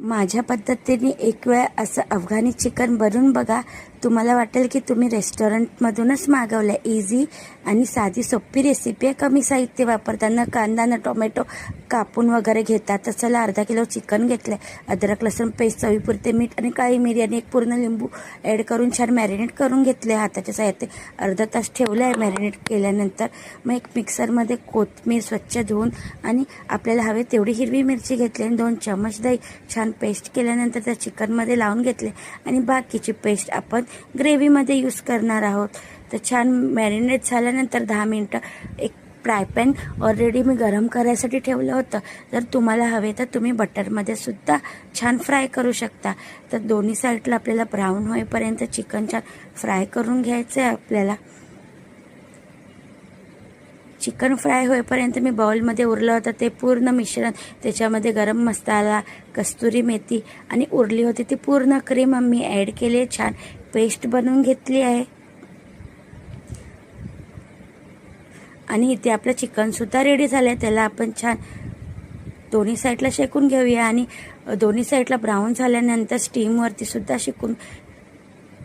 माझ्या पद्धतीने एक वेळ असं अफगाणी चिकन बनवून बघा. तुम्हाला वाटेल की तुम्ही रेस्टॉरंटमधूनच मागवलं. इझी आणि साधी सोपी रेसिपी आहे. कमी साहित्य वापरताना कांदा न टोमॅटो कापून वगैरे घेतात. तर चला अर्धा किलो चिकन घेतलं आहे. अद्रक लसूण पेस्ट, चवीपुरते मीठ आणि काळी मिरी आणि एक पूर्ण लिंबू ॲड करून छान मॅरिनेट करून घेतले. हाताच्या साहित्य अर्धा तास ठेवलं आहे मॅरिनेट केल्यानंतर. मग एक मिक्सरमध्ये कोथिंबीर स्वच्छ धुवून आणि आपल्याला हवे तेवढी हिरवी मिरची घेतली आणि 2 चमच दही छान पेस्ट केल्यानंतर त्या चिकनमध्ये लावून घेतले आणि बाकीची पेस्ट आपण ग्रेव्हीमध्ये यूज करणार आहोत. तर छान मॅरिनेट झाल्यानंतर 10 मिनटं एक फ्राय पॅन ऑलरेडी मी गरम करायसाठी ठेवलं होतं. जर तुम्हाला हवे तर तुम्ही बटरमध्ये सुद्धा छान फ्राय करू शकता. तर दोन्ही साईडला आपल्याला ब्राऊन होईपर्यंत चिकन छान फ्राय करून घ्यायचं आहे आपल्याला. चिकन फ्राय होईपर्यंत मी बाउलमध्ये उरलं होतं ते पूर्ण मिश्रण, त्याच्यामध्ये गरम मसाला, कस्तुरी मेथी आणि उरली होती ती पूर्ण क्रीम मी ॲड केली. छान पेस्ट बनवून घेतली आहे. आणि इथे आपलं चिकनसुद्धा रेडी झालं आहे. त्याला आपण छान दोन्ही साईडला शेकून घेऊया आणि दोन्ही साईडला ब्राऊन झाल्यानंतर स्टीमवरती सुद्धा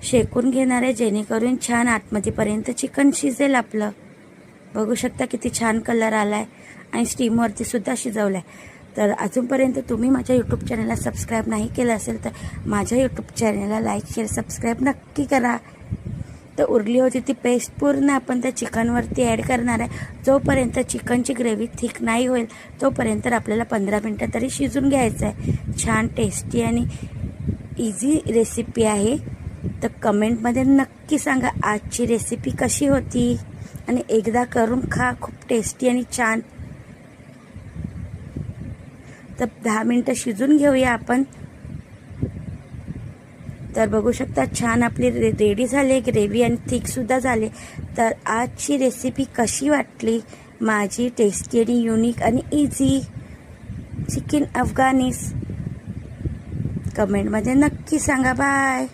शेकून घेणार आहे, जेणेकरून छान आतमध्येपर्यंत चिकन शिजेल आपलं. बघू शकता किती छान कलर आला आहे आणि स्टीमवरती सुद्धा शिजवलं आहे. तर अजूनपर्यंत तुम्ही माझ्या यूट्यूब चॅनलला सबस्क्राईब नाही केलं असेल तर माझ्या यूट्यूब चॅनलला लाईक शेअर सबस्क्राईब नक्की करा. तर उरली होती ती पेस्ट पूर्ण आपण त्या चिकनवरती ॲड करणार आहे. जोपर्यंत चिकनची ग्रेव्ही थिक नाही होईल तोपर्यंत आपल्याला 15 मिनटं तरी शिजून घ्यायचं आहे. छान टेस्टी आणि इझी रेसिपी आहे. तर कमेंटमध्ये नक्की सांगा आजची रेसिपी कशी होती आणि एकदा करून खा. खूप टेस्टी आणि छान. तर 10 मिनटं शिजून घेऊया आपण. तर बघू शकता छान आपली रेडी झाली ग्रेव्ही आणि थिकसुद्धा झाले. तर आजची रेसिपी कशी वाटली माझी? टेस्टी आणि युनिक आणि इझी चिकन अफगाणीस कमेंटमध्ये नक्की सांगा. बाय.